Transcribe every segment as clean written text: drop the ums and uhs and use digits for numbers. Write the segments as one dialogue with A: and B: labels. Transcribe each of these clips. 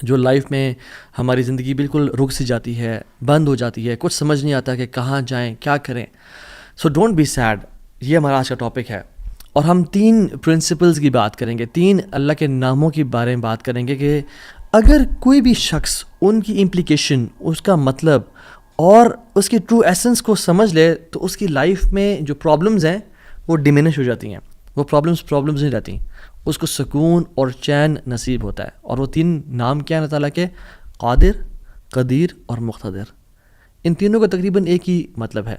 A: جو لائف میں ہماری زندگی بالکل رک سی جاتی ہے، بند ہو جاتی ہے، کچھ سمجھ نہیں آتا کہ کہاں جائیں، کیا کریں. سو ڈونٹ بی سیڈ، یہ ہمارا آج کا ٹاپک ہے. اور ہم 3 پرنسپلز کی بات کریں گے، 3 اللہ کے ناموں کے بارے میں بات کریں گے کہ اگر کوئی بھی شخص ان کی امپلیکیشن، اس کا مطلب اور اس کی ٹرو ایسنس کو سمجھ لے تو اس کی لائف میں جو پرابلمز ہیں وہ ڈیمینش ہو جاتی ہیں. وہ پرابلمز نہیں رہتی، اس کو سکون اور چین نصیب ہوتا ہے. اور وہ 3 نام کیا ہیں اللہ تعالیٰ کے؟ قادر، قدیر اور مقتدر. ان تینوں کا تقریباً ایک ہی مطلب ہے.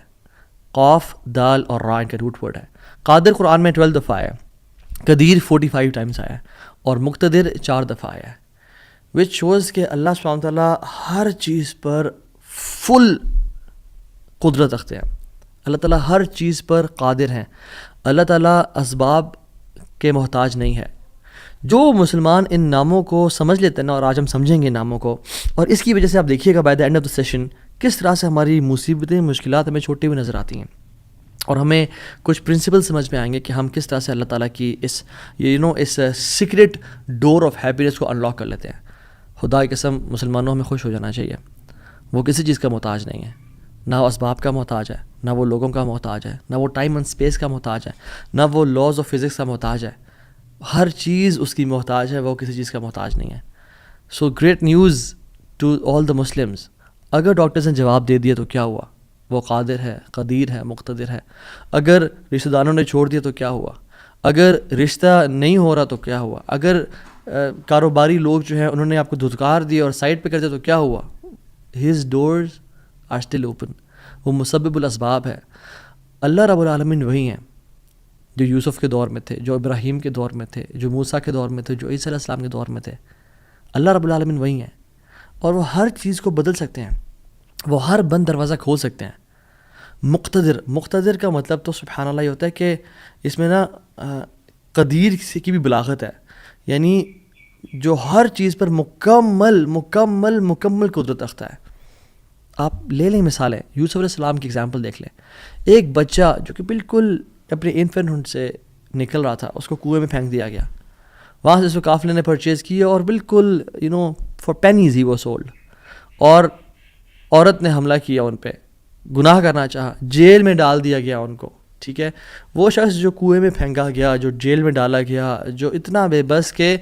A: قاف، دال اور را ان کا روٹ ورڈ ہے. قادر قرآن میں 12 دفعہ آیا ہے، قدیر 45 ٹائمز آیا ہے، اور مقتدر 4 دفعہ آیا ہے. وچ شوز کہ اللہ سبحانہ وتعالیٰ ہر چیز پر فل قدرت رکھتے ہیں. اللہ تعالیٰ ہر چیز پر قادر ہیں. اللہ تعالیٰ اسباب کے محتاج نہیں ہے. جو مسلمان ان ناموں کو سمجھ لیتے ہیں نا، اور آج ہم سمجھیں گے ناموں کو، اور اس کی وجہ سے آپ دیکھیے گا by the end of the session کس طرح سے ہماری مصیبتیں، مشکلات ہمیں چھوٹی ہوئی نظر آتی ہیں، اور ہمیں کچھ پرنسپل سمجھ میں آئیں گے کہ ہم کس طرح سے اللہ تعالیٰ کی اس اس سیکرٹ ڈور آف ہیپینس کو انلاک کر لیتے ہیں. خدا کی قسم مسلمانوں ہمیں خوش ہو جانا چاہیے. وہ کسی چیز کا محتاج نہیں ہے، نہ وہ اسباب کا محتاج ہے، نہ وہ لوگوں کا محتاج ہے، نہ وہ ٹائم اینڈ اسپیس کا محتاج ہے، نہ وہ لاز آف فزکس کا محتاج ہے. ہر چیز اس کی محتاج ہے، وہ کسی چیز کا محتاج نہیں ہے. So great news to all the Muslims. اگر ڈاکٹرز نے جواب دے دیا تو کیا ہوا؟ وہ قادر ہے، قدیر ہے، مقتدر ہے. اگر رشتہ داروں نے چھوڑ دیا تو کیا ہوا؟ اگر رشتہ نہیں ہو رہا تو کیا ہوا؟ اگر کاروباری لوگ جو ہیں انہوں نے آپ کو دھتکار دیا اور سائڈ پہ کر دیا تو کیا ہوا؟ His doors are still open. وہ مسبب الاسباب ہے. اللہ رب العالمین وہی ہیں جو یوسف کے دور میں تھے، جو ابراہیم کے دور میں تھے، جو موسیٰ کے دور میں تھے، جو عیسیٰ علیہ السلام کے دور میں تھے. اللہ رب العالمین وہی ہیں، اور وہ ہر چیز کو بدل سکتے ہیں. وہ ہر بند دروازہ کھول سکتے ہیں. مقتدر کا مطلب تو سبحان اللہ یہ ہوتا ہے کہ اس میں نا قدیر کی بھی بلاغت ہے، یعنی جو ہر چیز پر مکمل مکمل مکمل قدرت رکھتا ہے. آپ لے لیں مثالیں، یوسف علیہ السلام کی ایگزامپل دیکھ لیں. ایک بچہ جو کہ بالکل اپنے انفینٹ سے نکل رہا تھا، اس کو کنویں میں پھینک دیا گیا. وہاں سے اس کو قافلے نے پرچیز کیا اور بالکل فار پینیز ہی وہ سولڈ. اور عورت نے حملہ کیا ان پہ، گناہ کرنا چاہا، جیل میں ڈال دیا گیا ان کو. ٹھیک ہے، وہ شخص جو کنویں میں پھینکا گیا، جو جیل میں ڈالا گیا، جو اتنا بے بس کہ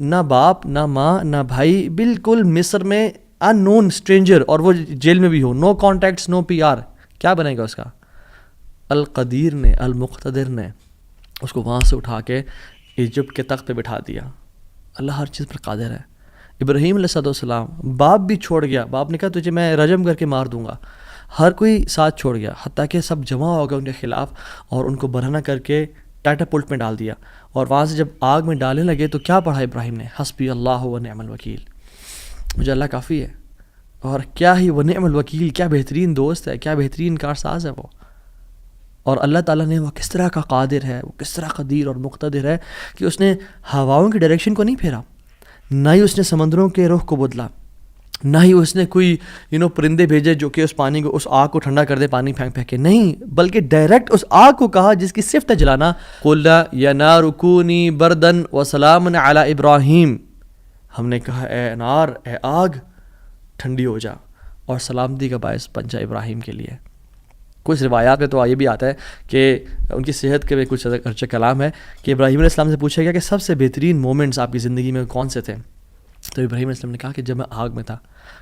A: نہ باپ نہ ماں نہ بھائی، بالکل مصر میں ان نون اسٹرینجر، اور وہ جیل میں بھی ہو، نو کانٹیکٹس، نو پی آر، کیا بنے گا اس کا؟ القدیر نے، المقتدر نے اس کو وہاں سے اٹھا کے ایجپٹ کے تخت پہ بٹھا دیا. اللہ ہر چیز پر قادر ہے. ابراہیم علیہ السلام، باپ بھی چھوڑ گیا، باپ نے کہا تجھے میں رجم کر کے مار دوں گا. ہر کوئی ساتھ چھوڑ گیا، حتیٰ کہ سب جمع ہو گئے ان کے خلاف، اور ان کو برہنہ کر کے ٹاٹا پلٹ میں ڈال دیا. اور وہاں سے جب آگ میں ڈالنے لگے تو کیا پڑھا ابراہیم نے؟ حسبی اللہ و نعم الوکیل، مجھے اللہ کافی ہے. اور کیا ہی وہ نعم الوکیل، کیا بہترین دوست ہے، کیا بہترین کارساز ہے وہ. اور اللہ تعالیٰ نے وہ کس طرح کا قادر ہے، وہ کس طرح قدیر اور مقتدر ہے کہ اس نے ہواؤں کی ڈائریکشن کو نہیں پھیرا، نہ ہی اس نے سمندروں کے رخ کو بدلا، نہ ہی اس نے کوئی پرندے بھیجے جو کہ اس پانی کو، اس آگ کو ٹھنڈا کر دے پانی پھینک پھینک کے، نہیں، بلکہ ڈائریکٹ اس آگ کو کہا جس کی صفت ہے جلانا، قُلْ يَا نَارُ كُونِي بَرْدًا وَسَلَامًا عَلَىٰ إِبْرَاهِيمَ. ہم نے کہا اے نار، اے آگ ٹھنڈی ہو جا اور سلامتی کا باعث بن جا ابراہیم کے لیے. کچھ روایات میں تو یہ بھی آتا ہے کہ ان کی صحت کے بھی کچھ ارچہ کلام ہے کہ ابراہیم علیہ السلام سے پوچھا گیا کہ سب سے بہترین مومنٹس آپ کی زندگی میں کون سے تھے؟ تو ابراہیم علیہ السلام نے کہا کہ جب میں آگ میں تھا،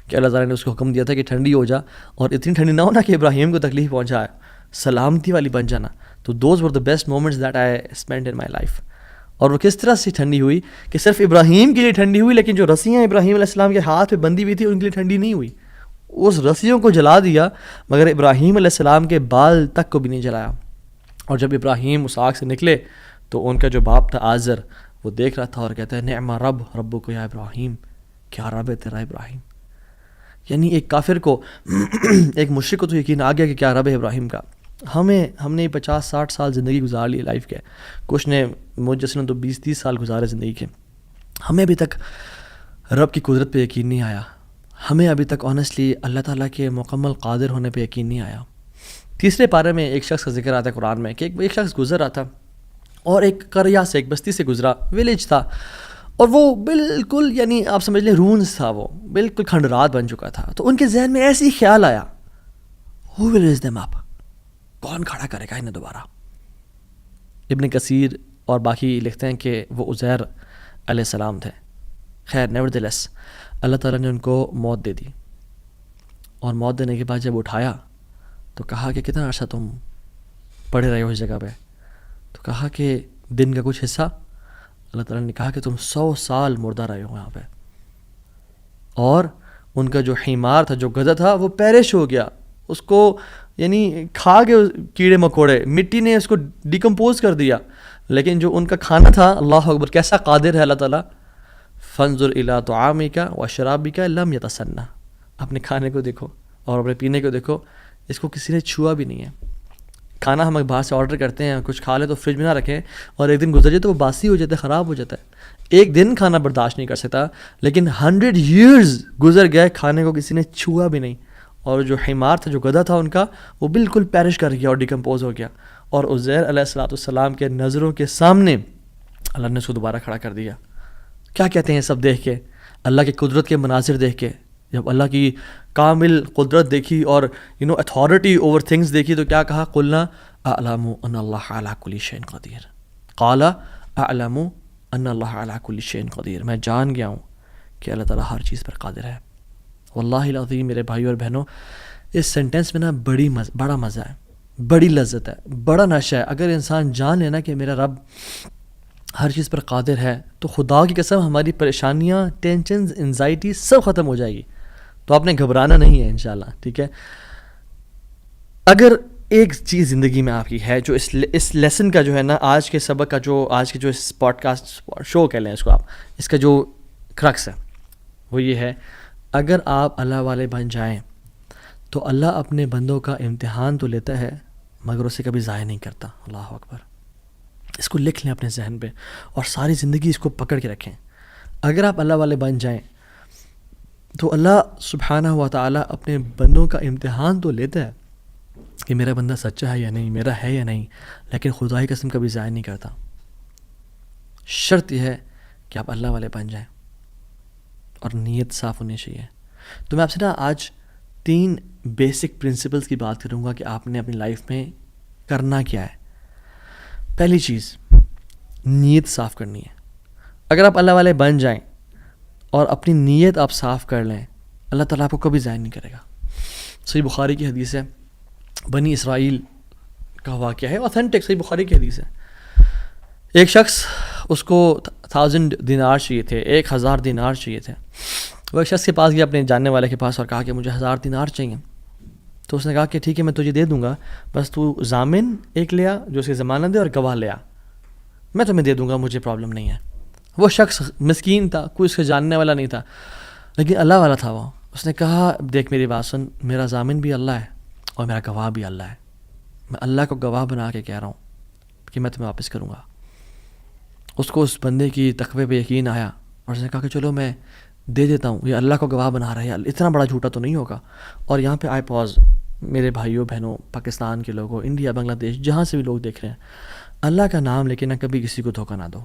A: کہ اللہ تعالیٰ نے اس کو حکم دیا تھا کہ ٹھنڈی ہو جا، اور اتنی ٹھنڈی نہ ہونا کہ ابراہیم کو تکلیف پہنچائے، سلامتی والی بن جانا. تو those were the best moments that I spend in my life. اور وہ کس طرح سے ٹھنڈی ہوئی کہ صرف ابراہیم کے لیے ٹھنڈی ہوئی، لیکن جو رسیاں ابراہیم علیہ السلام کے ہاتھ پہ بندھی ہوئی تھی ان کے لیے ٹھنڈی نہیں ہوئی. اس رسیوں کو جلا دیا مگر ابراہیم علیہ السلام کے بال تک کو بھی نہیں جلایا. اور جب ابراہیم اس آگ سے نکلے تو ان کا جو باپ تھا آزر، وہ دیکھ رہا تھا اور کہتا ہے نعم ربک یا ابراہیم، کیا رب ہے تیرا ابراہیم. یعنی ایک کافر کو ایک مشرک کو تو یقین آ گیا کہ کیا رب ہے ابراہیم کا. ہم نے 50-60 سال زندگی گزار لی لائف کے، کچھ نے مجھ جیسے نے تو 20-30 سال گزارے زندگی کے. ہمیں ابھی تک رب کی قدرت پہ یقین نہیں آیا. ہمیں ابھی تک آنیسٹلی اللہ تعالیٰ کے مکمل قادر ہونے پہ یقین نہیں آیا. تیسرے پارے میں ایک شخص کا ذکر آتا ہے قرآن میں کہ ایک شخص گزر رہا تھا اور ایک قریہ سے، ایک بستی سے گزرا، ولیج تھا، اور وہ بالکل یعنی آپ سمجھ لیں رونز تھا، وہ بالکل کھنڈرات بن چکا تھا. تو ان کے ذہن میں ایسے ہی خیال آیا ہو ول ریز دیم اپ، کون کھڑا کرے گا انہیں دوبارہ. ابن کثیر اور باقی لکھتے ہیں کہ وہ عزیر علیہ السلام تھے. خیر نیورتھلیس اللہ تعالیٰ نے ان کو موت دے دی، اور موت دینے کے بعد جب اٹھایا تو کہا کہ کتنا عرصہ تم پڑے رہے ہو اس جگہ پہ؟ تو کہا کہ دن کا کچھ حصہ. اللہ تعالیٰ نے کہا کہ تم 100 سال مردہ رہے ہو یہاں پہ. اور ان کا جو حمار تھا، جو گدھا تھا، وہ پیرش ہو گیا، اس کو یعنی کھا کے کیڑے مکوڑے، مٹی نے اس کو ڈیکمپوز کر دیا. لیکن جو ان کا کھانا تھا، اللہ اکبر کیسا قادر ہے اللہ تعالیٰ. فانظر الی طعامک وشرابک لم یتسنہ، اپنے کھانے کو دیکھو اور اپنے پینے کو دیکھو، اس کو کسی نے چھوا بھی نہیں ہے. کھانا ہم باہر سے آرڈر کرتے ہیں، کچھ کھا لیں تو فریج میں نہ رکھیں، اور ایک دن گزر جائے تو وہ باسی ہو جاتا ہے، خراب ہو جاتا ہے. ایک دن کھانا برداشت نہیں کر سکتا، لیکن 100 years گزر گئے، کھانے کو کسی نے چھوا بھی نہیں. اور جو حمار تھا، جو گدھا تھا ان کا، وہ بالکل پیرش کر گیا اور ڈیکمپوز ہو گیا. اور عزیر علیہ السلام کے نظروں کے سامنے اللہ نے اس کو دوبارہ کھڑا کر دیا. کیا کہتے ہیں سب دیکھ کے، اللہ کی قدرت کے مناظر دیکھ کے، جب اللہ کی کامل قدرت دیکھی اور اتھارٹی اوور تھنگس دیکھی تو کیا کہا؟ قلنا اعلم ان اللہ علی کل شیء قدیر. قال اعلم ان اللہ علی کل شیء قدیر، میں جان گیا ہوں کہ اللہ تعالیٰ ہر چیز پر قادر ہے. واللہ العظیم میرے بھائیو اور بہنوں، اس سینٹینس میں نا بڑا مزہ ہے، بڑی لذت ہے، بڑا نشہ ہے. اگر انسان جان لینا کہ میرا رب ہر چیز پر قادر ہے تو خدا کی قسم ہماری پریشانیاں، ٹینشنز، انزائٹی سب ختم ہو جائے گی. تو آپ نے گھبرانا نہیں ہے انشاءاللہ، ٹھیک ہے. اگر ایک چیز زندگی میں آپ کی ہے جو اس لیسن کا جو ہے نا، آج کے سبق کا جو، آج کے جو اس پوڈ کاسٹ شو کہہ لیں اس کو آپ، اس کا جو کرکس ہے وہ یہ ہے، اگر آپ اللہ والے بن جائیں تو اللہ اپنے بندوں کا امتحان تو لیتا ہے مگر اسے کبھی ضائع نہیں کرتا. اللہ اکبر. اس کو لکھ لیں اپنے ذہن پہ اور ساری زندگی اس کو پکڑ کے رکھیں. اگر آپ اللہ والے بن جائیں تو اللہ سبحانہ و تعالیٰ اپنے بندوں کا امتحان تو لیتا ہے کہ میرا بندہ سچا ہے یا نہیں، میرا ہے یا نہیں، لیکن خدا کی قسم کبھی ضائع نہیں کرتا. شرط یہ ہے کہ آپ اللہ والے بن جائیں اور نیت صاف ہونی چاہیے. تو میں آپ سے نا آج 3 بیسک پرنسپلز کی بات کروں گا کہ آپ نے اپنی لائف میں کرنا کیا ہے. پہلی چیز، نیت صاف کرنی ہے. اگر آپ اللہ والے بن جائیں اور اپنی نیت آپ صاف کر لیں، اللہ تعالیٰ آپ کو کبھی ضائع نہیں کرے گا. صحیح بخاری کی حدیث ہے، بنی اسرائیل کا واقعہ ہے، اوتھینٹک صحیح بخاری کی حدیث ہے. ایک شخص، اس کو 1000 دینار چاہیے تھے، 1000 دینار چاہیے تھے. وہ ایک شخص کے پاس گیا، اپنے جاننے والے کے پاس، اور کہا کہ مجھے 1000 دینار چاہیے. تو اس نے کہا کہ ٹھیک ہے میں تجھے دے دوں گا، بس تو ضامن ایک لیا جو اس کی ضمانت دے، اور گواہ لیا، میں تمہیں دے دوں گا، مجھے پرابلم نہیں ہے. وہ شخص مسکین تھا، کوئی اس کے جاننے والا نہیں تھا، لیکن اللہ والا تھا وہ. اس نے کہا دیکھ میری بات سن، میرا ضامن بھی اللہ ہے اور میرا گواہ بھی اللہ ہے، میں اللہ کو گواہ بنا کے کہہ رہا ہوں کہ میں تمہیں واپس کروں گا. اس کو اس بندے کی تقوی پہ یقین آیا اور اس نے کہا کہ چلو میں دے دیتا ہوں، یہ اللہ کو گواہ بنا رہا ہے، اتنا بڑا جھوٹا تو نہیں ہوگا. اور یہاں پہ آئی پاز، میرے بھائیوں بہنوں، پاکستان کے لوگوں، انڈیا، بنگلہ دیش، جہاں سے بھی لوگ دیکھ رہے ہیں، اللہ کا نام لے کے نہ کبھی کسی کو دھوکہ نہ دو.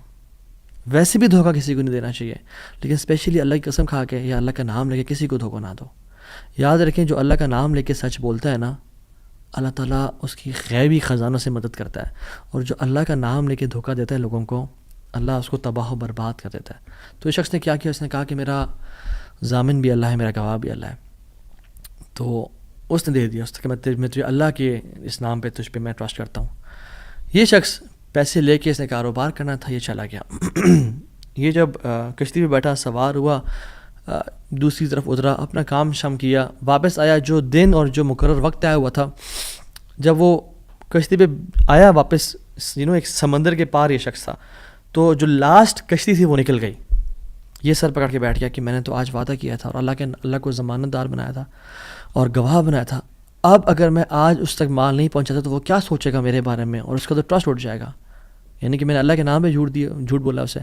A: ویسے بھی دھوکہ کسی کو نہیں دینا چاہیے، لیکن اسپیشلی اللہ کی قسم کھا کے یا اللہ کا نام لے کے کسی کو دھوکہ نہ دو. یاد رکھیں جو اللہ کا نام لے کے سچ بولتا ہے نا، اللہ تعالیٰ اس کی غیبی خزانوں سے مدد کرتا ہے. اور جو اللہ کا نام لے کے دھوکہ دیتا ہے لوگوں کو، اللہ اس کو تباہ و برباد کر دیتا ہے. تو اس شخص نے کیا کیا، اس نے کہا کہ میرا ضامن بھی اللہ ہے، میرا گواہ بھی اللہ ہے. تو اس نے دے دیا، اس نے کہا میں تجھے اللہ کے اس نام پہ تجھ پہ میں ٹرسٹ کرتا ہوں. یہ شخص پیسے لے کے اس نے کاروبار کرنا تھا، یہ چلا گیا. یہ جب کشتی پہ بیٹھا، سوار ہوا، دوسری طرف اترا، اپنا کام شام کیا، واپس آیا. جو دن اور جو مقرر وقت آیا ہوا تھا، جب وہ کشتی پہ آیا واپس، ایک سمندر کے پار یہ شخص تھا، تو جو لاسٹ کشتی تھی وہ نکل گئی. یہ سر پکڑ کے بیٹھ گیا کہ میں نے تو آج وعدہ کیا تھا اور اللہ کو ضمانت دار بنایا تھا اور گواہ بنایا تھا. اب اگر میں آج اس تک مال نہیں پہنچاتا تو وہ کیا سوچے گا میرے بارے میں، اور اس کا تو ٹرسٹ اٹھ جائے گا، یعنی کہ میں نے اللہ کے نام پہ جھوٹ بولا اسے.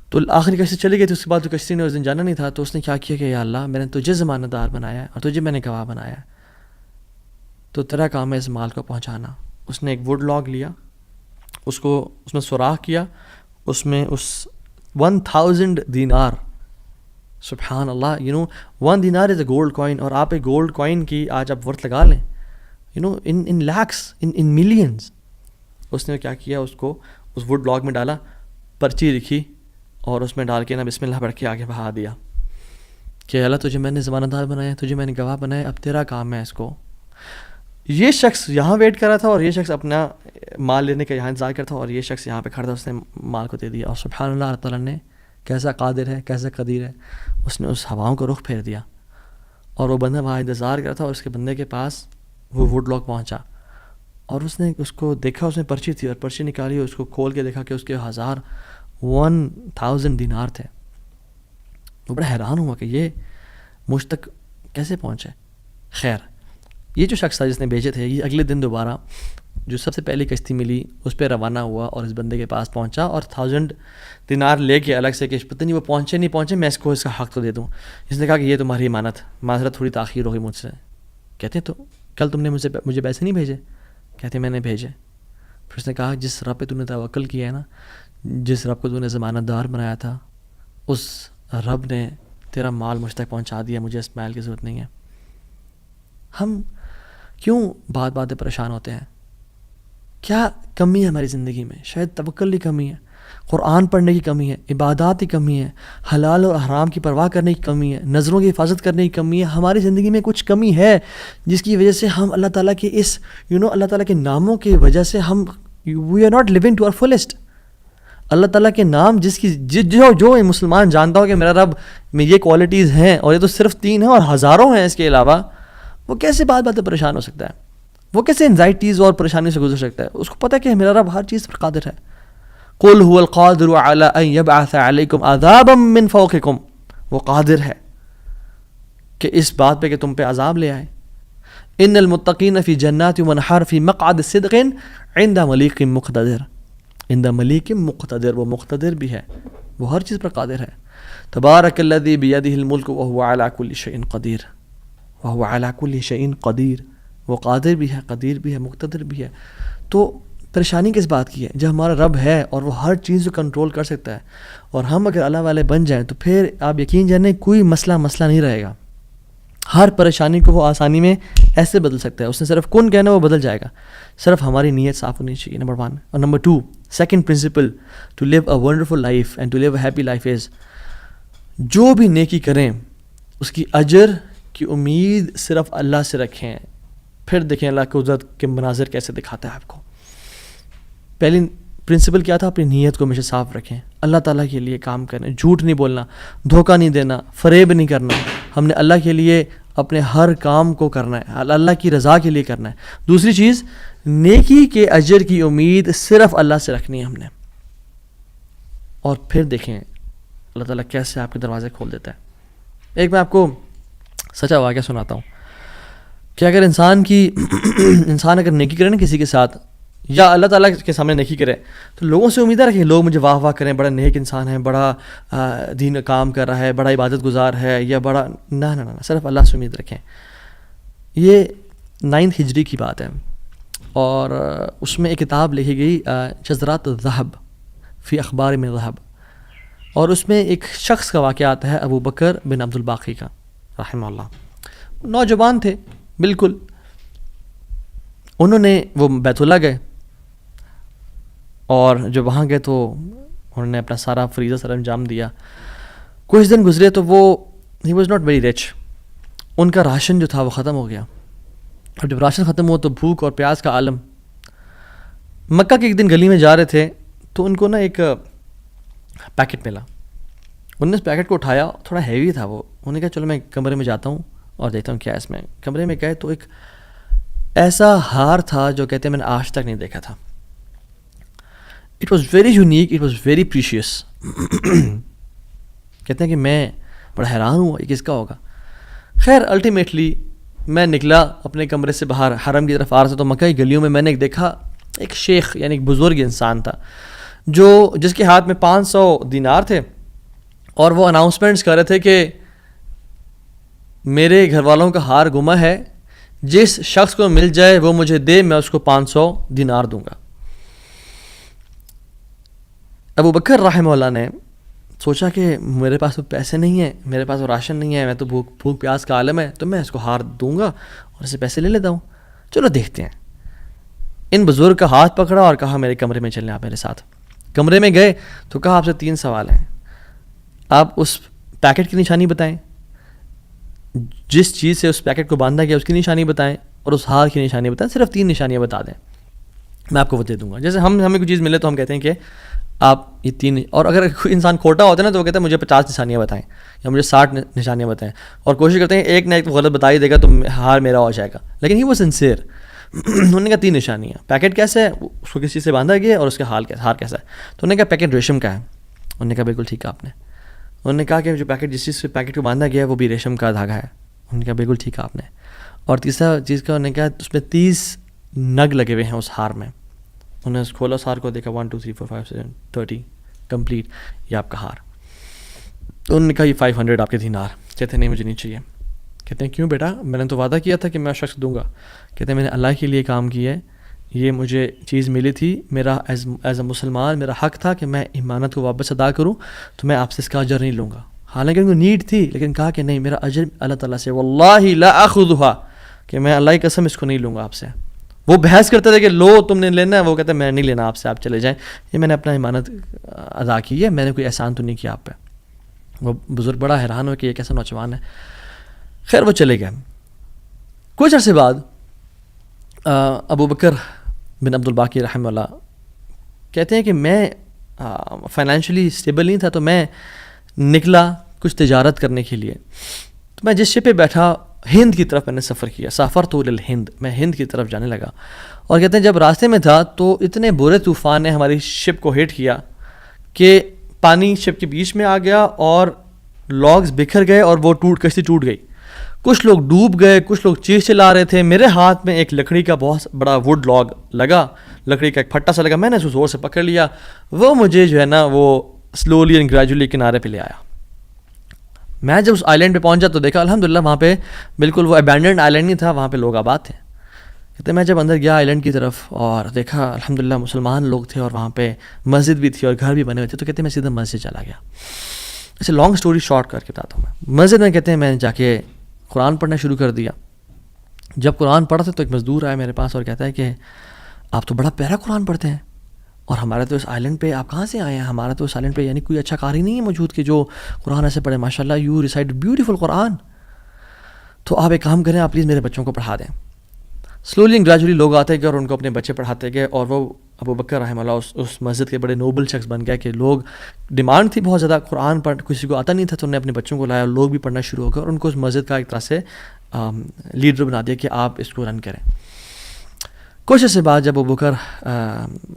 A: تو آخری کشتی چلی گئی تھی. اس کے بعد تو کشتی نے اس دن جانا نہیں تھا، تو اس نے کیا کیا کہ یا اللہ میں نے تجھے ضمانت دار بنایا ہے اور تجھے میں نے گواہ بنایا ہے، تو تیرا کام ہے اس مال کو پہنچانا. اس نے ایک ووڈ لاگ لیا، اس میں سوراخ کیا، اس میں اس 1000 دینار. سبحان اللہ. 1 دینار از اے گولڈ کوائن. اور آپ ایک گولڈ کوائن کی آج آپ ورتھ لگا لیں, ان لیکس, ان ملینز. اس نے کیا کیا, اس کو اس ووڈ بلاک میں ڈالا, پرچی لکھی اور اس میں ڈال کے نا بسم اللہ پڑھ کے آگے بہا دیا کہ اللہ تجھے میں نے ضمانت دار بنایا, تجھے میں نے گواہ بنایا, اب تیرا کام ہے اس کو. یہ شخص یہاں ویٹ کر رہا تھا اور یہ شخص اپنا مال لینے کا یہاں انتظار کرتا تھا, اور یہ شخص یہاں پہ کھڑا تھا, اس نے مال کو دے دیا. اور سبحان اللہ, اللہ تعالیٰ نے کیسا قادر ہے, کیسا قدیر ہے, اس نے اس ہواؤں کو رخ پھیر دیا. اور وہ بندہ وہاں انتظار کرتا تھا, اور اس کے بندے کے پاس وہ ووڈ لاک پہنچا, اور اس نے اس کو دیکھا, اس میں پرچی تھی, اور پرچی نکالی, اور اس کو کھول کے دیکھا کہ اس کے 1000 دینار تھے. وہ بڑا حیران ہوا کہ یہ مجھ تک کیسے پہنچے. خیر, یہ جو شخص تھا جس نے بھیجے تھے, یہ اگلے دن دوبارہ جو سب سے پہلی کشتی ملی اس پہ روانہ ہوا اور اس بندے کے پاس پہنچا, اور 1000 دینار لے کے الگ سے کہ پتہ نہیں وہ پہنچے نہیں پہنچے, میں اس کو اس کا حق تو دے دوں. اس نے کہا کہ یہ تمہاری امانت, معذرت تھوڑی تاخیر ہوگی مجھ سے. کہتے ہیں تو کل تم نے مجھے پیسے نہیں بھیجے؟ کہتے ہیں میں نے بھیجے. پھر اس نے کہا جس رب پہ تو نے توکل کیا ہے نا, جس رب کو تو نے ضمانت دار بنایا تھا, اس رب نے تیرا مال مجھ تک پہنچا دیا, مجھے اس مال کی ضرورت نہیں ہے. ہم کیوں بات بات پریشان ہوتے ہیں؟ کیا کمی ہے ہماری زندگی میں؟ شاید توکل کی کمی ہے, قرآن پڑھنے کی کمی ہے, عبادات کی کمی ہے, حلال اور حرام کی پرواہ کرنے کی کمی ہے, نظروں کی حفاظت کرنے کی کمی ہے. ہماری زندگی میں کچھ کمی ہے جس کی وجہ سے ہم اللہ تعالیٰ کے اس اللہ تعالیٰ کے ناموں کی وجہ سے ہم we are not living to our fullest. اللہ تعالیٰ کے نام جس کی جو مسلمان جانتا ہو کہ میرا رب میں یہ کوالٹیز ہیں, اور یہ تو صرف 3 ہیں اور ہزاروں ہیں اس کے علاوہ, وہ کیسے بات پریشان ہو سکتا ہے؟ وہ کیسے انزائٹیز اور پریشانی سے گزر سکتا ہے؟ اس کو پتہ ہے کہ میرا رب ہر چیز پر قادر ہے. قل هو القادر على ان يبعث عليكم عذابا من فوقكم. وہ قادر ہے کہ اس بات پہ کہ تم پہ عذاب لے آئے. ان المتقین فی جنات ونہر فی مقعد صدق عند ملیک مقتدر. عند ملیک مقتدر, وہ مقتدر بھی ہے, وہ ہر چیز پر قادر ہے. تبارک الذی بیدہ الملک وهو علی کل شیء قدیر. وهو علی کل شیء قدیر, وہ قادر بھی ہے, قدیر بھی ہے, مقتدر بھی ہے. تو پریشانی کس بات کی ہے جب ہمارا رب ہے اور وہ ہر چیز کو کنٹرول کر سکتا ہے, اور ہم اگر اللہ والے بن جائیں تو پھر آپ یقین جانیں کوئی مسئلہ نہیں رہے گا. ہر پریشانی کو وہ آسانی میں ایسے بدل سکتا ہے. اس نے صرف کن کہنا, وہ بدل جائے گا. صرف ہماری نیت صاف ہونی چاہیے, نمبر 1. اور number 2, second principle to live a wonderful life and to live a happy life is, جو بھی نیکی کریں اس کی اجر کی امید صرف اللہ سے رکھیں. پھر دیکھیں اللہ کے قدرت کے مناظر کیسے دکھاتا ہے آپ کو. پہلی پرنسپل کیا تھا؟ اپنی نیت کو ہمیشہ صاف رکھیں, اللہ تعالیٰ کے لیے کام کریں, جھوٹ نہیں بولنا, دھوکہ نہیں دینا, فریب نہیں کرنا. ہم نے اللہ کے لیے اپنے ہر کام کو کرنا ہے, اللہ کی رضا کے لیے کرنا ہے. دوسری چیز, نیکی کے اجر کی امید صرف اللہ سے رکھنی ہے ہم نے. اور پھر دیکھیں اللہ تعالیٰ کیسے آپ کے دروازے کھول دیتا ہے. ایک میں آپ کو سچا واقعہ سناتا ہوں کہ اگر انسان اگر نیکی کرے نا کسی کے ساتھ, یا اللہ تعالیٰ کے سامنے نیکی کرے, تو لوگوں سے امید رکھیں لوگ مجھے واہ واہ کریں, بڑا نیک انسان ہے, بڑا دین کام کر رہا ہے, بڑا عبادت گزار ہے, یا بڑا نہ, صرف اللہ سے امید رکھیں. یہ 9 ہجری کی بات ہے, اور اس میں ایک کتاب لکھی گئی شذرات الذہب فی اخبار من ذہب, اور اس میں ایک شخص کا واقعہ آتا ہے, ابو بکر بن عبد الباقی کا رحمہ اللہ. نوجوان تھے بالکل, انہوں نے وہ بیت اللہ گئے, اور جب وہاں گئے تو انہوں نے اپنا سارا فریضہ سر انجام دیا. کچھ دن گزرے تو وہ ہی واز ناٹ ویری رچ, ان کا راشن جو تھا وہ ختم ہو گیا, اور جب راشن ختم ہوا تو بھوک اور پیاس کا عالم. مکہ کے ایک دن گلی میں جا رہے تھے تو ان کو نا ایک پیکٹ ملا. انہوں نے اس پیکٹ کو اٹھایا, تھوڑا ہیوی تھا وہ. انہوں نے کہا چلو میں کمرے میں جاتا ہوں اور دیکھتا ہوں کیا ہے اس میں. کمرے میں گئے تو ایک ایسا ہار تھا جو کہتے ہیں میں نے آج تک نہیں دیکھا تھا. It was very unique, it was very precious. کہتے ہیں کہ میں بڑا حیران ہوا یہ کس کا ہوگا. خیر الٹیمیٹلی میں نکلا اپنے کمرے سے باہر, حرم کی طرف آ رہا تھا, تو مکہ کی گلیوں میں نے ایک دیکھا, ایک شیخ یعنی ایک بزرگ انسان تھا جس کے ہاتھ میں 500 دینار تھے, اور وہ اناؤنسمنٹس کر رہے تھے کہ میرے گھر والوں کا ہار گما ہے, جس شخص کو مل جائے وہ مجھے دے, میں اس کو 500 دینار دوں گا. ابو بکر رحمہ اللہ نے سوچا کہ میرے پاس تو پیسے نہیں ہیں, میرے پاس تو راشن نہیں ہے, میں تو بھوک پیاس کا عالم ہے, تو میں اس کو ہار دوں گا اور اسے پیسے لے لیتا ہوں, چلو دیکھتے ہیں. ان بزرگ کا ہاتھ پکڑا اور کہا میرے کمرے میں چلیں آپ میرے ساتھ. کمرے میں گئے تو کہا آپ سے 3 سوال ہیں, آپ اس پیکٹ کی نشانی بتائیں, جس چیز سے اس پیکٹ کو باندھا گیا اس کی نشانی بتائیں, اور اس ہار کی نشانی بتائیں. صرف 3 نشانیاں بتا دیں, میں آپ کو وہ دے دوں گا. جیسے ہمیں کوئی چیز ملے تو ہم کہتے ہیں کہ آپ یہ 3, اور اگر کوئی انسان کھوٹا ہوتا ہے نا تو وہ کہتا ہے مجھے 50 نشانیاں بتائیں یا مجھے 60 نشانیاں بتائیں, اور کوشش کرتے ہیں ایک نہ ایک تو غلط بتا ہی دے گا تو ہار میرا ہو جائے گا. لیکن ہی وہ سنسیئر, انہوں نے کہا 3 نشانیاں, پیکٹ کیسا ہے, اس کو کس چیز سے باندھا گیا اور اس کا ہار کیسا ہے. تو انہوں نے کہا پیکٹ ریشم کا ہے. انہوں نے کہا بالکل ٹھیک ہے آپ نے. انہوں نے کہا کہ جو پیکٹ جس چیز سے پیکٹ کو باندھا گیا ہے وہ بھی ریشم کا دھاگا ہے. انہوں نے کہا بالکل ٹھیک ہے آپ نے. اور تیسرا چیز کا انہوں نے کہا اس میں 30 نگ لگے ہوئے ہیں اس ہار میں. انہوں نے کھولا اس ہار کو, دیکھا 1 2 3 4 5 6 30 کمپلیٹ, یہ آپ کا ہار. تو انہوں نے کہا یہ 500 آپ کے دینار. کہتے ہیں نہیں مجھے نہیں چاہیے. کہتے ہیں کیوں بیٹا, میں نے تو وعدہ کیا تھا کہ میں شخص دوں گا. کہتے ہیں میں نے اللہ کے لیے کام کیا ہے, یہ مجھے چیز ملی تھی, میرا ایز اے مسلمان میرا حق تھا کہ میں امانت کو واپس ادا کروں, تو میں آپ سے اس کا اجر نہیں لوں گا. حالانکہ ان کو نیڈ تھی, لیکن کہا کہ نہیں میرا اجر اللہ تعالیٰ سے, واللہ لا اخذھا, کہ میں اللہ کی قسم اس کو نہیں لوں گا آپ سے. وہ بحث کرتے تھے کہ لو تم نے لینا ہے, وہ کہتے ہیں میں نہیں لینا آپ سے, آپ چلے جائیں, یہ میں نے اپنا امانت ادا کی ہے, میں نے کوئی احسان تو نہیں کیا آپ پہ. وہ بزرگ بڑا حیران ہو کہ یہ کیسا نوجوان ہے. خیر وہ چلے گئے. کچھ عرصے بعد ابو بکر بن عبد الباقی رحمہ اللہ کہتے ہیں کہ میں فائنینشلی اسٹیبل نہیں تھا, تو میں نکلا کچھ تجارت کرنے کے لیے. تو میں جس شپ پہ بیٹھا ہند کی طرف میں نے سفر کیا, سافرت الی الہند, میں ہند کی طرف جانے لگا. اور کہتے ہیں جب راستے میں تھا تو اتنے برے طوفان نے ہماری شپ کو ہٹ کیا کہ پانی شپ کے بیچ میں آ گیا اور لاگز بکھر گئے اور وہ کشتی ٹوٹ گئی. کچھ لوگ ڈوب گئے, کچھ لوگ چیخ چلا رہے تھے. میرے ہاتھ میں ایک لکڑی کا بہت بڑا ووڈ لاگ لگا, لکڑی کا ایک پھٹا سا لگا, میں نے اس کو زور سے پکڑ لیا. وہ مجھے جو ہے نا وہ سلولی اینڈ گریجولی کنارے پہ لے آیا. میں جب اس آئلینڈ پہ پہنچا تو دیکھا الحمدللہ وہاں پہ بالکل وہ ابینڈنڈ آئلینڈ نہیں تھا, وہاں پہ لوگ آباد تھے. کہتے میں جب اندر گیا آئلینڈ کی طرف اور دیکھا الحمدللہ مسلمان لوگ تھے اور وہاں پہ مسجد بھی تھی اور گھر بھی بنے ہوئے تھے. تو کہتے ہیں میں سیدھا مسجد چلا گیا. ایسے لانگ اسٹوری شارٹ کر کے بتاتا ہوں. میں مسجد میں کہتے ہیں میں نے جا کے قرآن پڑھنا شروع کر دیا. جب قرآن پڑھا تھا تو ایک مزدور آیا میرے پاس اور کہتا ہے کہ آپ تو بڑا پیارا قرآن پڑھتے ہیں, اور ہمارے تو اس آئلینڈ پہ آپ کہاں سے آئے ہیں؟ ہمارا تو اس آئلینڈ پہ یعنی کوئی اچھا قاری نہیں ہے موجود کہ جو قرآن ایسے پڑھے. ماشاء اللہ یو ریسائٹ بیوٹیفل قرآن. تو آپ ایک کام کریں, آپ پلیز میرے بچوں کو پڑھا دیں. سلولی اینڈ گریجولی لوگ آتے گئے اور ان کو اپنے بچے پڑھاتے گئے, اور وہ ابو بکر رحمہ اللہ اس مسجد کے بڑے نوبل شخص بن گیا کہ لوگ ڈیمانڈ تھی بہت زیادہ, قرآن پڑھ کسی کو آتا نہیں تھا, تو انہوں نے اپنے بچوں کو لایا اور لوگ بھی پڑھنا شروع ہو گئے, اور ان کو اس مسجد کا ایک طرح سے لیڈر بنا دیا کہ آپ اس کو رن کریں. کچھ عرصے بعد جب ابو بکر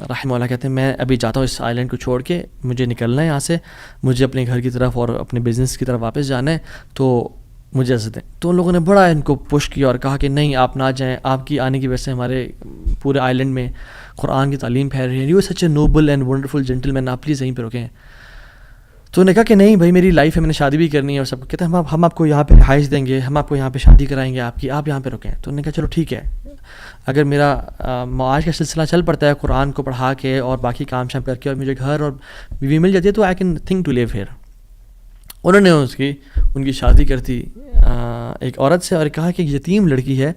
A: رحمہ اللہ کہتے ہیں میں ابھی جاتا ہوں اس آئلینڈ کو چھوڑ کے, مجھے نکلنا ہے یہاں سے, مجھے اپنے گھر کی طرف اور اپنے بزنس کی طرف واپس جانا ہے, تو مجھے اجازت دیں. تو ان لوگوں نے بڑا ان کو پش کیا اور کہا کہ نہیں آپ نہ جائیں, آپ کی آنے کی وجہ سے ہمارے پورے آئلینڈ میں قرآن کی تعلیم پھیل رہی ہے, you such a noble and wonderful gentleman, آپ پلیز یہیں پہ رکیں. تو انہوں نے کہا کہ نہیں بھائی میری لائف ہے, میں نے شادی بھی کرنی ہے اور سب کو. کہتے ہیں ہم آپ کو یہاں پہ رہائش دیں گے, ہم آپ کو یہاں پہ شادی کرائیں گے آپ کی, آپ یہاں پہ رکیں. تو انہوں نے کہا چلو ٹھیک ہے, اگر میرا معاش کا سلسلہ چل پڑتا ہے قرآن کو پڑھا کے اور باقی کام شام کر کے اور مجھے گھر اور بیوی مل جاتی ہے تو I can think to leave here. انہوں نے ان کی شادی کر دی ایک عورت سے اور کہا کہ یتیم لڑکی ہے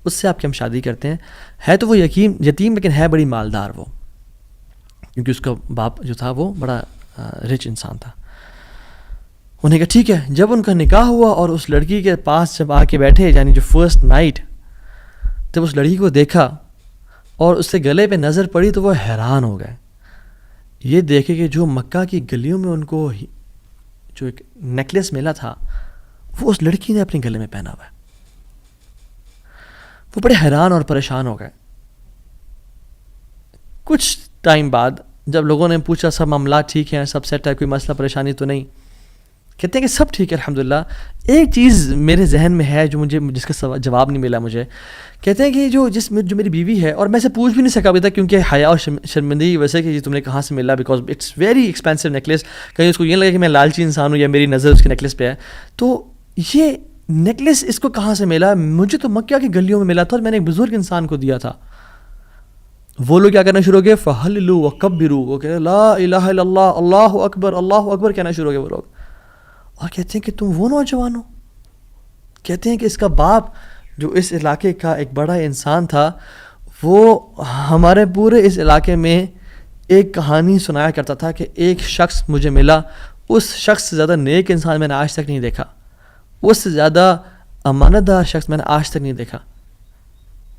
A: اس سے آپ کی ہم شادی کرتے ہیں. ہے تو وہ یتیم لیکن ہے بڑی مالدار وہ, کیونکہ اس کا باپ جو تھا وہ بڑا رچ انسان تھا. انہیں کہا ٹھیک ہے. جب ان کا نکاح ہوا اور اس لڑکی کے پاس جب آ کے بیٹھے, یعنی جو فرسٹ نائٹ, جب اس لڑکی کو دیکھا اور اس سے گلے پہ نظر پڑی تو وہ حیران ہو گئے. یہ دیکھے کہ جو مکہ کی گلیوں میں ان کو جو ایک نیکلیس ملا تھا وہ اس لڑکی نے اپنے گلے میں پہنا ہوا ہے. وہ بڑے حیران اور پریشان ہو گئے. کچھ ٹائم بعد جب لوگوں نے پوچھا سب معاملات ٹھیک ہیں, سب سیٹ ہے, کوئی مسئلہ پریشانی تو نہیں, کہتے ہیں کہ سب ٹھیک ہے الحمدللہ. ایک چیز میرے ذہن میں ہے جو جس کا جواب نہیں ملا مجھے. کہتے ہیں کہ جو میری بیوی ہے, اور میں سے پوچھ بھی نہیں سکا ابھی تک کیونکہ حیا اور شرمندگی ویسے کہ تم نے کہاں سے ملا, because it's very expensive necklace. کہیں اس کو یہ لگے کہ میں لالچی انسان ہوں یا میری نظر اس کے نیکلیس پہ ہے. تو یہ نیکلیس اس کو کہاں سے ملا؟ مجھے تو مکہ کی گلیوں میں ملا تھا اور میں نے ایک بزرگ انسان کو دیا تھا. وہ لوگ کیا کرنا شروع ہو گئے؟ فَحَلِّلُوا وَكَبِّرُوا، وہ کہہ رہے لا الہ الا اللہ، اللہ اکبر اللہ اکبر کہنا شروع ہو گئے وہ لوگ. اور کہتے ہیں کہ تم وہ نوجوان ہو. کہتے ہیں کہ اس کا باپ جو اس علاقے کا ایک بڑا انسان تھا، وہ ہمارے پورے اس علاقے میں ایک کہانی سنایا کرتا تھا کہ ایک شخص مجھے ملا، اس شخص سے زیادہ نیک انسان میں نے آج تک نہیں دیکھا، اس سے زیادہ امانت دار شخص میں نے آج تک نہیں دیکھا.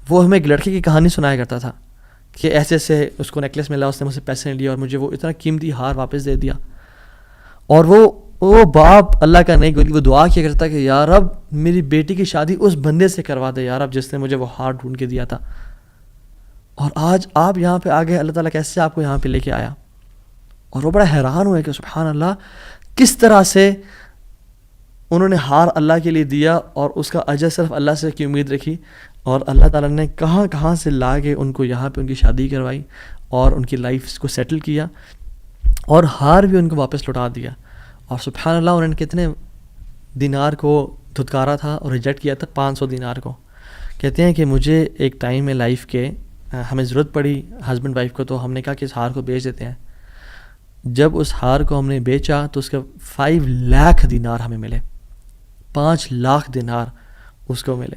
A: وہ ہمیں ایک لڑکے کی کہانی سنایا کرتا تھا کہ ایسے ایسے اس کو نیکلیس ملا، اس نے مجھ سے پیسے نہیں لیے اور مجھے وہ اتنا قیمتی ہار واپس دے دیا. اور وہ باپ اللہ کا نہیں، وہ دعا کیا کرتا کہ یا رب میری بیٹی کی شادی اس بندے سے کروا دے یا رب جس نے مجھے وہ ہار ڈھونڈ کے دیا تھا. اور آج آپ یہاں پہ آ گئے، اللہ تعالیٰ کیسے آپ کو یہاں پہ لے کے آیا. اور وہ بڑا حیران ہوئے کہ سبحان اللہ، کس طرح سے انہوں نے ہار اللہ کے لیے دیا اور اس کا اجر صرف اللہ سے کی امید رکھی، اور اللہ تعالیٰ نے کہاں سے لا کے ان کو یہاں پہ ان کی شادی کروائی اور ان کی لائف کو سیٹل کیا، اور ہار بھی ان کو واپس لوٹا دیا. اور سبحان اللہ انہوں نے کتنے دینار کو دھتکارا تھا اور ریجیکٹ کیا تھا؟ 500 دینار کو. کہتے ہیں کہ مجھے ایک ٹائم میں لائف کے ہمیں ضرورت پڑی ہسبینڈ وائف کو، تو ہم نے کہا کہ اس ہار کو بیچ دیتے ہیں. جب اس ہار کو ہم نے بیچا تو اس کا 5 لاکھ دینار ہمیں ملے، 5 لاکھ دینار اس کو ملے.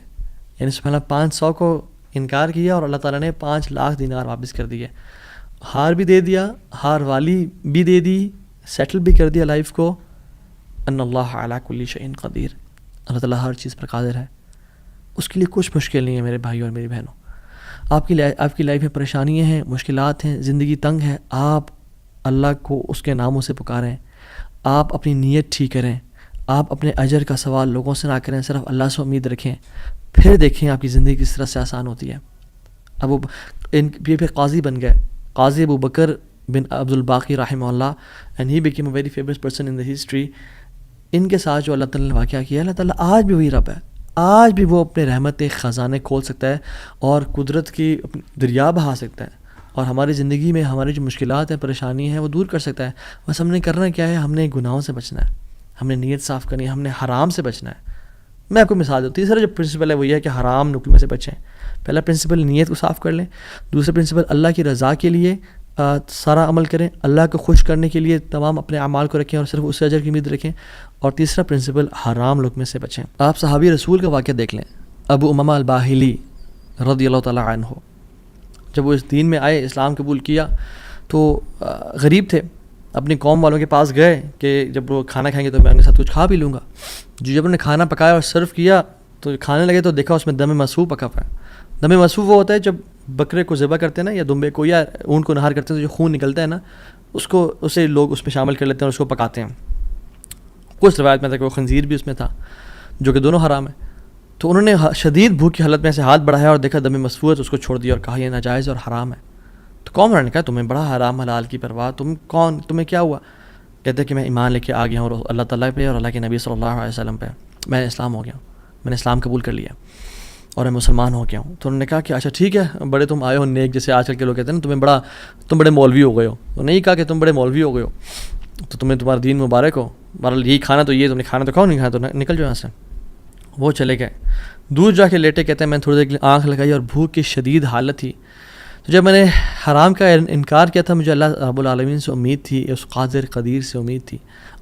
A: یعنی سبحان اللہ 500 کو انکار کیا اور اللہ تعالیٰ نے 5 لاکھ دینار واپس کر دیے. ہار بھی دے دیا، ہار والی بھی دے دی، سیٹل بھی کر دیا لائف کو. ان اللہ علی کل شیء قدیر، اللہ تعالیٰ ہر چیز پر قادر ہے، اس کے لیے کچھ مشکل نہیں ہے. میرے بھائیوں اور میری بہنوں، آپ کی لائف میں پریشانیاں ہیں، مشکلات ہیں، زندگی تنگ ہے، آپ اللہ کو اس کے ناموں سے پکاریں، آپ اپنی نیت ٹھیک کریں، آپ اپنے اجر کا سوال لوگوں سے نہ کریں، صرف اللہ سے امید رکھیں، پھر دیکھیں آپ کی زندگی کس طرح سے آسان ہوتی ہے. یہ پھر قاضی بن گئے، قاضی ابو بکر بن عبد الباقی رحمہ اللہ، and he became a very famous person in the history. ان کے ساتھ جو اللہ تعالیٰ نے واقعہ کیا، اللہ تعالیٰ آج بھی وہی رب ہے، آج بھی وہ اپنے رحمت خزانے کھول سکتا ہے اور قدرت کی دریا بہا سکتا ہے، اور ہماری زندگی میں ہماری جو مشکلات ہیں، پریشانی ہیں، وہ دور کر سکتا ہے. بس ہم نے کرنا کیا ہے؟ ہم نے گناہوں سے بچنا ہے، ہم نے نیت صاف کرنی ہے، ہم نے حرام سے بچنا ہے. میں آپ کو مثال دوں. تیسرا جو پرنسپل ہے وہ یہ ہے کہ حرام نکلنے سے بچیں. پہلا پرنسپل نیت کو صاف کر لیں، دوسرا پرنسپل اللہ کی رضا کے لیے سارا عمل کریں، اللہ کو خوش کرنے کے لیے تمام اپنے اعمال کو رکھیں اور صرف اس سے اجر کی امید رکھیں. اور تیسرا پرنسپل حرام لقمے سے بچیں. آپ صحابی رسول کا واقعہ دیکھ لیں، ابو امامہ الباہلی رضی اللہ تعالیٰ عنہ. جب وہ اس دین میں آئے، اسلام قبول کیا، تو غریب تھے، اپنی قوم والوں کے پاس گئے کہ جب وہ کھانا کھائیں گے تو میں ان کے ساتھ کچھ کھا بھی لوں گا. جب انہوں نے کھانا پکایا اور سرو کیا تو کھانے لگے تو دیکھا اس میں دم مسفوح پکا ہوا ہے. دم مسفوح وہ ہوتا ہے جب بکرے کو ذبح کرتے ہیں نا، یا دمبے کو یا اونٹ کو نہار کرتے ہیں تو جو خون نکلتا ہے نا، اسے لوگ اس میں شامل کر لیتے ہیں اور اس کو پکاتے ہیں. کچھ روایت میں تھا کہ وہ خنزیر بھی اس میں تھا، جو کہ دونوں حرام ہیں. تو انہوں نے شدید بھوک کی حالت میں سے ہاتھ بڑھایا اور دیکھا دم مسفوح ہے تو اس کو چھوڑ دیا اور کہا یہ ناجائز اور حرام ہے. تو قوم والوں نے کہا تمہیں بڑا حرام حلال کی پرواہ، تمہیں کیا ہوا؟ کہتے ہیں کہ میں ایمان لے کے آ گیا ہوں اللہ تعالیٰ پہ اور اللہ کے نبی صلی اللہ علیہ وسلم پہ، میں اسلام ہو گیا ہوں، میں نے اسلام قبول کر لیا اور میں مسلمان ہو گیا ہوں. تو انہوں نے کہا کہ اچھا ٹھیک ہے، بڑے تم آئے ہو نیک، جیسے آج کل کے لوگ کہتے ہیں نا تم بڑے مولوی ہو گئے ہو. تو نہیں کہا کہ تم بڑے مولوی ہو گئے ہو، تو تمہارا دین مبارک ہو، بہرحال یہی کھانا تو یہ تم نے کھانا تو کھاؤ، نہیں کھانا تو نکل جاؤ یہاں سے. وہ چلے گئے، دور جا کے لیٹے. کہتے ہیں میں تھوڑی دیر کے لیے آنکھ لگائی اور بھوک کی شدید حالت تھی. تو جب میں نے حرام کا انکار کیا تھا، مجھے اللہ رب العالمین سے امید تھی، اس قادر قدیر سے امید تھی.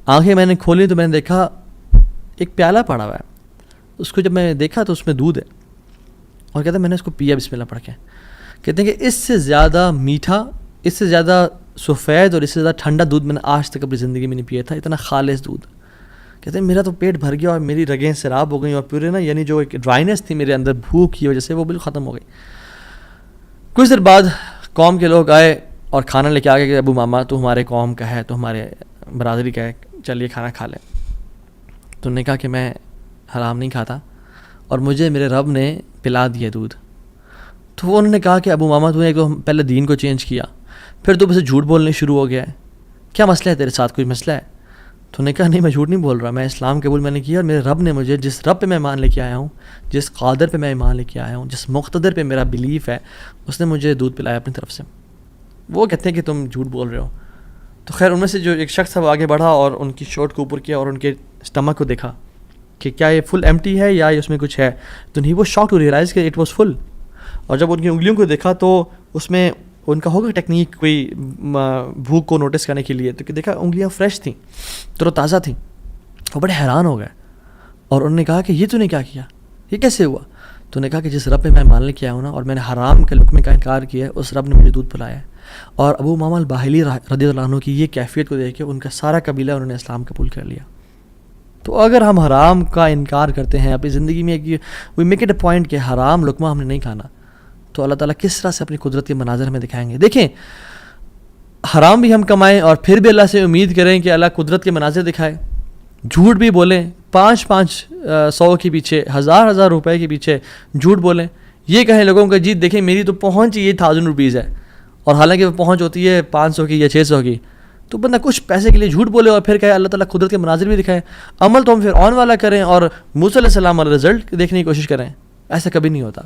A: آنکھیں میں نے کھولی تو میں نے دیکھا ایک پیالہ پڑا ہوا ہے. اس کو جب میں نے دیکھا تو اس میں دودھ ہے، اور کہتے ہیں میں نے اس کو پیا بسم اللہ پڑھ کے. کہتے ہیں کہ اس سے زیادہ میٹھا، اس سے زیادہ سفید اور اس سے زیادہ ٹھنڈا دودھ میں نے آج تک اپنی زندگی میں نہیں پیا تھا، اتنا خالص دودھ. کہتے ہیں میرا تو پیٹ بھر گیا اور میری رگیں سیراب ہو گئیں اور پورے نا، یعنی جو ایک ڈرائنیس تھی میرے اندر بھوک کی وجہ سے، وہ بالکل ختم ہو گئی. کچھ دیر بعد قوم کے لوگ آئے اور کھانا لے کے آ گئے کہ ابو ماما تو ہمارے قوم کا ہے، تو ہمارے برادری کا ہے، چلیے کھانا کھا لیں. تو نے کہا کہ میں حرام نہیں کھاتا اور مجھے میرے رب نے پلا دیا دودھ. تو وہ انہوں نے کہا کہ ابو ماما تو نے ایک تو پہلے دین کو چینج کیا، پھر تو بس جھوٹ بولنے شروع ہو گیا ہے، کیا مسئلہ ہے تیرے ساتھ، کوئی مسئلہ ہے؟ تو نے کہا نہیں میں جھوٹ نہیں بول رہا، میں اسلام قبول میں نے کیا اور میرے رب نے مجھے، جس رب پہ میں ایمان لے کے آیا ہوں، جس قادر پہ میں ایمان لے کے آیا ہوں، جس مقتدر پہ میرا بلیف ہے، اس نے مجھے دودھ پلایا اپنی طرف سے. وہ کہتے ہیں کہ تم جھوٹ بول رہے ہو. تو خیر ان میں سے جو ایک شخص تھا وہ آگے بڑھا اور ان کی شرٹ کو اوپر کیا اور ان کے اسٹمک کو دیکھا کہ کیا یہ فل ایمٹی ہے یا اس میں کچھ ہے. تو ہی وہ شاک ٹو ریئلائز کہ اٹ واز فل. اور جب ان کی انگلیوں کو دیکھا تو اس میں ان کا ہوگا ٹیکنیک کوئی بھوک کو نوٹس کرنے کے لیے, تو کہ دیکھا انگلیاں فریش تھیں, تر و تازہ تھیں. وہ بڑے حیران ہو گئے اور انہوں نے کہا کہ یہ تو نے کیا کیا, یہ کیسے ہوا؟ تو نے کہا کہ جس رب پہ میں ماننے کے آیا ہوں نا, اور میں نے حرام کے لقمے کا انکار کیا ہے, اس رب نے مجھے دودھ پلایا ہے. اور ابو امامہ الباہلی رضی اللہ عنہ کی یہ کیفیت کو دیکھ کے ان کا سارا قبیلہ انہوں نے اسلام قبول کر لیا. تو اگر ہم حرام کا انکار کرتے ہیں اپنی زندگی میں, we make it a point کہ حرام لقمہ ہم نے نہیں کھانا, تو اللہ تعالیٰ کس طرح سے اپنی قدرت کے مناظر ہمیں دکھائیں گے. دیکھیں, حرام بھی ہم کمائیں اور پھر بھی اللہ سے امید کریں کہ اللہ قدرت کے مناظر دکھائے, جھوٹ بھی بولیں 500 کے پیچھے, 1000 روپے کے پیچھے جھوٹ بولیں, یہ کہیں لوگوں کا جی دیکھیں میری تو پہنچ یہ 1000 روپیز ہے, اور حالانکہ وہ پہنچ ہوتی ہے 500 کی یا 600 کی. تو بندہ کچھ پیسے کے لیے جھوٹ بولے اور پھر کہے اللہ تعالیٰ قدرت کے مناظر بھی دکھائے. عمل تو ہم پھر آن والا کریں اور موسیٰ علیہ السلام والا رزلٹ دیکھنے کی کوشش کریں. ایسا کبھی نہیں ہوتا.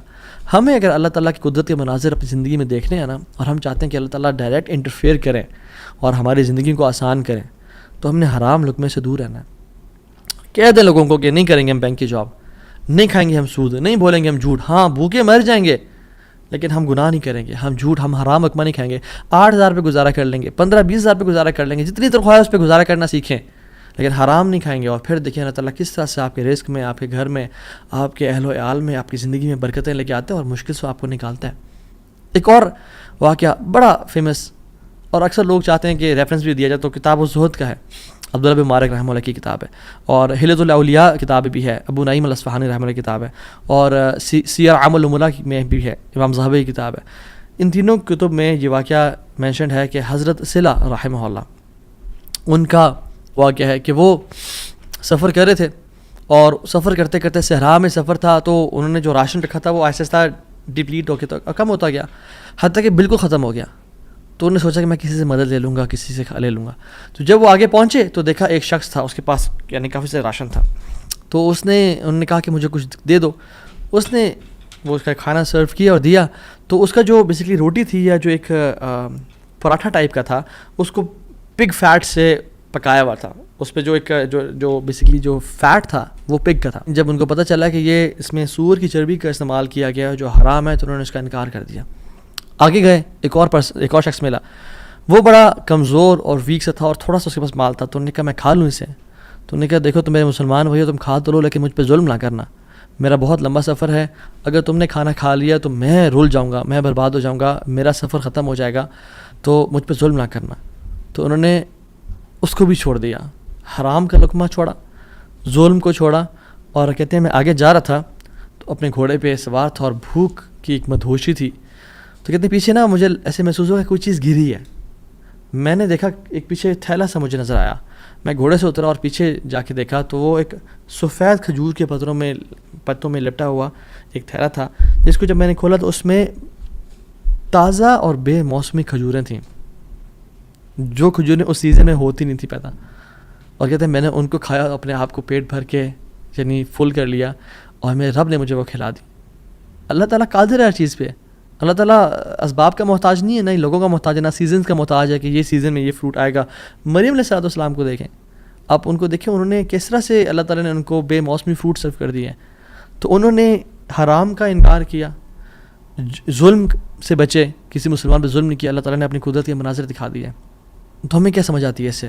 A: ہمیں اگر اللہ تعالیٰ کی قدرت کے مناظر اپنی زندگی میں دیکھنے ہیں نا, اور ہم چاہتے ہیں کہ اللہ تعالیٰ ڈائریکٹ انٹرفیئر کریں اور ہماری زندگی کو آسان کریں, تو ہم نے حرام لقمے سے دور رہنا ہے. کہہ دیں لوگوں کو کہ نہیں کریں گے ہم بینک کی جاب, نہیں کھائیں گے ہم سود, نہیں بولیں گے ہم جھوٹ, ہاں بھوکے مر جائیں گے لیکن ہم گناہ نہیں کریں گے, ہم جھوٹ, ہم حرام لقمہ نہیں کھائیں گے. 8000 پہ گزارا کر لیں گے, 15-20 پہ گزارا کر لیں گے, جتنی تنخواہ ہے اس پہ گزارا کرنا سیکھیں, لیکن حرام نہیں کھائیں گے. اور پھر دیکھیں اللہ تعالیٰ کس طرح سے آپ کے رزق میں, آپ کے گھر میں, آپ کے اہل و عیال میں, آپ کی زندگی میں برکتیں لے کے آتے ہیں اور مشکل سے آپ کو نکالتا ہے. ایک اور واقعہ بڑا فیمس, اور اکثر لوگ چاہتے ہیں کہ ریفرنس بھی دیا جائے, تو کتاب الزہد کا ہے, عبداللہ بن مبارک رحمہ اللہ کی کتاب ہے, اور حلیۃ الاولیاء کتاب بھی ہے, ابو نعیم الاصفہانی رحمہ اللہ کی کتاب ہے, اور سیر اعمال الاملاء میں بھی ہے, امام ذہبی کی کتاب ہے. ان تینوں کتب میں یہ واقعہ مینشنڈ ہے کہ حضرت صلہ رحمہ اللہ, ان کا واقعہ ہے کہ وہ سفر کر رہے تھے, اور سفر کرتے کرتے صحرا میں سفر تھا, تو انہوں نے جو راشن رکھا تھا وہ آہستہ آہستہ ڈپلیٹ ہو کے تو کم ہوتا گیا, حتیٰ کہ بالکل ختم ہو گیا. تو انہوں نے سوچا کہ میں کسی سے مدد لے لوں گا, کسی سے لے لوں گا. تو جب وہ آگے پہنچے تو دیکھا ایک شخص تھا, اس کے پاس یعنی کافی سے راشن تھا. تو انہوں نے کہا کہ مجھے کچھ دے دو. اس نے وہ اس کا کھانا سرو کیا اور دیا. تو اس کا جو بیسکلی روٹی تھی, یا جو ایک پراٹھا ٹائپ کا تھا, اس کو پگ فیٹ سے پکایا ہوا تھا. اس پہ جو ایک جو بیسکلی جو فیٹ تھا وہ پگ کا تھا. جب ان کو پتہ چلا کہ یہ اس میں سور کی چربی کا استعمال کیا گیا جو حرام ہے, تو انہوں نے اس کا انکار کر دیا. آگے گئے, ایک اور شخص ملا, وہ بڑا کمزور اور ویک سے تھا اور تھوڑا سا اس کے پاس مال تھا. تو انہوں نے کہا میں کھا لوں اسے. تو انہوں نے کہا دیکھو تم میرے مسلمان بھائی ہو, تم کھا تو لو لیکن مجھ پہ ظلم نہ کرنا, میرا بہت لمبا سفر ہے, اگر تم نے کھانا کھا لیا تو میں رول جاؤں گا, میں برباد ہو جاؤں گا, میرا سفر ختم ہو جائے گا, تو مجھ پہ ظلم نہ کرنا. تو انہوں نے اس کو بھی چھوڑ دیا, حرام کا لقمہ چھوڑا, ظلم کو چھوڑا. اور کہتے ہیں میں آگے جا رہا تھا تو اپنے گھوڑے پہ سوار تھا اور بھوک کی ایک مدہوشی تھی. تو کہتے ہیں پیچھے نا مجھے ایسے محسوس ہوا کہ کوئی چیز گری ہے. میں نے دیکھا ایک پیچھے تھیلا سا مجھے نظر آیا. میں گھوڑے سے اترا اور پیچھے جا کے دیکھا تو وہ ایک سفید کھجور کے پتوں میں لپٹا ہوا ایک تھیلا تھا, جس کو جب میں نے کھولا تو اس میں تازہ اور بے موسمی کھجوریں تھیں, جو کھجوریں اس سیزن میں ہوتی نہیں تھی پیدا. اور کہتے ہیں میں نے ان کو کھایا, اپنے آپ کو پیٹ بھر کے یعنی فل کر لیا, اور میرے رب نے مجھے وہ کھلا دی. اللہ تعالیٰ قادر ہے ہر چیز پہ. اللہ تعالیٰ اسباب کا محتاج نہیں ہے, نہ ہی لوگوں کا محتاج ہے, نہ سیزنز کا محتاج ہے کہ یہ سیزن میں یہ فروٹ آئے گا. مریم علیہ السلام کو دیکھیں, آپ ان کو دیکھیں, انہوں نے کس طرح سے اللہ تعالیٰ نے ان کو بے موسمی فروٹ سرو کر دیے. تو انہوں نے حرام کا انکار کیا, ظلم سے بچے, کسی مسلمان پہ ظلم نہیں کیا, اللہ تعالیٰ نے اپنی قدرت کے مناظر دکھا دیے. تو ہمیں کیا سمجھ آتی ہے اس سے؟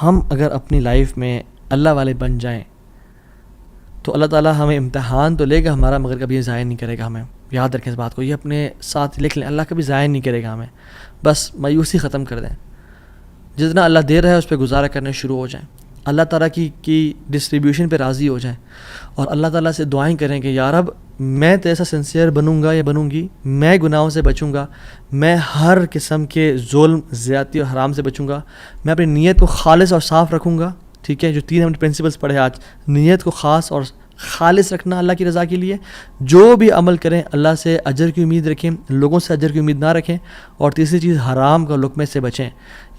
A: ہم اگر اپنی لائف میں اللہ والے بن جائیں تو اللہ تعالیٰ ہمیں امتحان تو لے گا ہمارا, مگر کبھی ضائع نہیں کرے گا ہمیں. یاد رکھیں اس بات کو, یہ اپنے ساتھ لکھ لیں, اللہ کبھی ضائع نہیں کرے گا ہمیں. بس مایوسی ختم کر دیں, جتنا اللہ دے رہا ہے اس پہ گزارا کرنے شروع ہو جائیں, اللہ تعالیٰ کی ڈسٹریبیوشن پہ راضی ہو جائیں, اور اللہ تعالیٰ سے دعائیں کریں کہ یا رب میں تو ایسا سنسیئر بنوں گا یا بنوں گی, میں گناہوں سے بچوں گا, میں ہر قسم کے ظلم, زیادتی اور حرام سے بچوں گا, میں اپنی نیت کو خالص اور صاف رکھوں گا. ٹھیک ہے, جو 3 ہم نے پرنسپلس پڑھے آج, نیت کو خاص اور خالص رکھنا اللہ کی رضا کے لیے, جو بھی عمل کریں اللہ سے اجر کی امید رکھیں, لوگوں سے اجر کی امید نہ رکھیں, اور تیسری چیز حرام کا لقمے سے بچیں.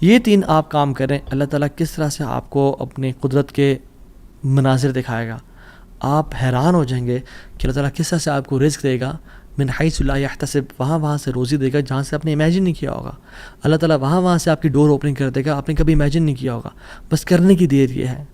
A: یہ 3 آپ کام کریں, اللہ تعالیٰ کس طرح سے آپ کو اپنی قدرت کے مناظر دکھائے گا. آپ حیران ہو جائیں گے کہ اللہ تعالیٰ کس طرح سے آپ کو رزق دے گا, من حیث لا یحتسب, وہاں سے روزی دے گا جہاں سے آپ نے امیجن نہیں کیا ہوگا. اللہ تعالیٰ وہاں سے آپ کی ڈور اوپننگ کر دے گا, آپ نے کبھی امیجن نہیں کیا ہوگا, بس کرنے کی دیر یہ ہے.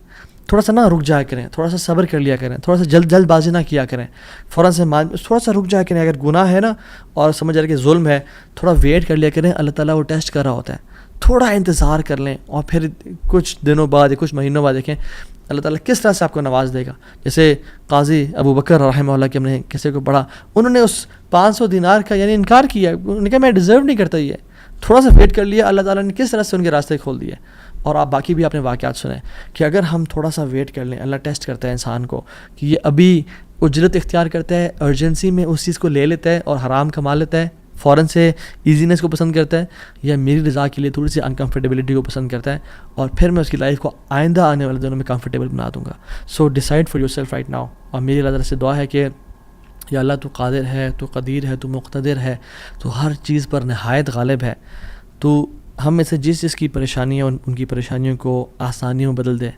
A: تھوڑا سا نہ رک جایا کریں, تھوڑا سا صبر کر لیا کریں, تھوڑا سا جلد بازی نہ کیا کریں, فوراً سے تھوڑا سا رک جایا کریں. اگر گناہ ہے نا اور سمجھ رہے کہ ظلم ہے, تھوڑا ویٹ کر لیا کریں, اللہ تعالیٰ وہ ٹیسٹ کر رہا ہوتا ہے, تھوڑا انتظار کر لیں, اور پھر کچھ دنوں بعد یا کچھ مہینوں بعد دیکھیں اللہ تعالیٰ کس طرح سے آپ کو نواز دے گا. جیسے قاضی ابو بکر رحمہ اللہ کے ہم نے کسی کو پڑھا, انہوں نے اس 500 دینار کا یعنی انکار کیا, انہوں نے کہا میں ڈیزرو نہیں کرتا یہ, تھوڑا سا ویٹ کر لیا, اللہ تعالیٰ نے کس طرح سے ان کے راستے کھول دیے. اور آپ باقی بھی اپنے واقعات سنیں کہ اگر ہم تھوڑا سا ویٹ کر لیں, اللہ ٹیسٹ کرتا ہے انسان کو کہ یہ ابھی اجرت اختیار کرتا ہے, ارجنسی میں اس چیز کو لے لیتا ہے اور حرام کما لیتا ہے, فوراً سے ایزینس کو پسند کرتا ہے, یا میری رضا کے لیے تھوڑی سی انکمفرٹیبلٹی کو پسند کرتا ہے, اور پھر میں اس کی لائف کو آئندہ آنے والے دنوں میں کمفرٹیبل بنا دوں گا. So decide for yourself right now. اور میری اللہ تعالیٰ سے دعا ہے کہ یا اللہ تو قادر ہے, تو قدیر ہے, تو مقتدر ہے, تو ہر چیز پر نہایت غالب ہے, تو ہم میں سے جس جس کی پریشانیاں ان کی پریشانیوں کو آسانیوں میں بدل دے,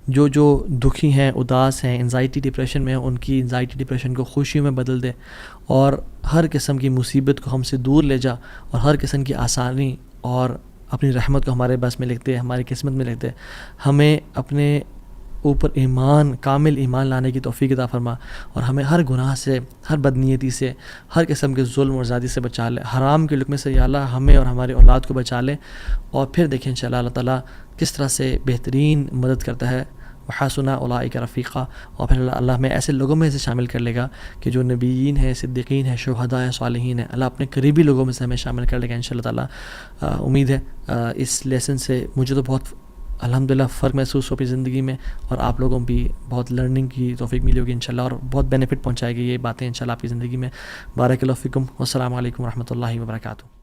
A: جو دکھی ہیں, اداس ہیں, انزائٹی ڈپریشن میں ہیں, ان کی انزائٹی ڈپریشن کو خوشیوں میں بدل دے, اور ہر قسم کی مصیبت کو ہم سے دور لے جا, اور ہر قسم کی آسانی اور اپنی رحمت کو ہمارے بس میں لکھ دے, ہماری قسمت میں لکھ دے. ہمیں اپنے اوپر ایمان, کامل ایمان لانے کی توفیق عطا فرما, اور ہمیں ہر گناہ سے, ہر بدنیتی سے, ہر قسم کے ظلم اور زیادتی سے بچا لے, حرام کے لقمے سے یا اللہ ہمیں اور ہمارے اولاد کو بچا لے. اور پھر دیکھیں انشاءاللہ اللہ تعالیٰ کس طرح سے بہترین مدد کرتا ہے. وحسن اولئک رفیقا, اور پھر اللہ ہمیں ایسے لوگوں میں سے شامل کر لے گا کہ جو نبیین ہیں, صدیقین ہیں, شہداء ہیں, صالحین ہیں. اللہ اپنے قریبی لوگوں میں سے ہمیں شامل کر لے گا انشاءاللہ تعالیٰ. امید ہے اس لیسن سے مجھے تو بہت الحمدللہ فرق محسوس ہو اپنی زندگی میں, اور آپ لوگوں بھی بہت لرننگ کی توفیق ملی ہوگی انشاءاللہ, اور بہت بینیفٹ پہنچائے گی یہ باتیں انشاءاللہ آپ کی زندگی میں. بارک اللہ فیکم, والسلام علیکم ورحمۃ اللہ وبرکاتہ.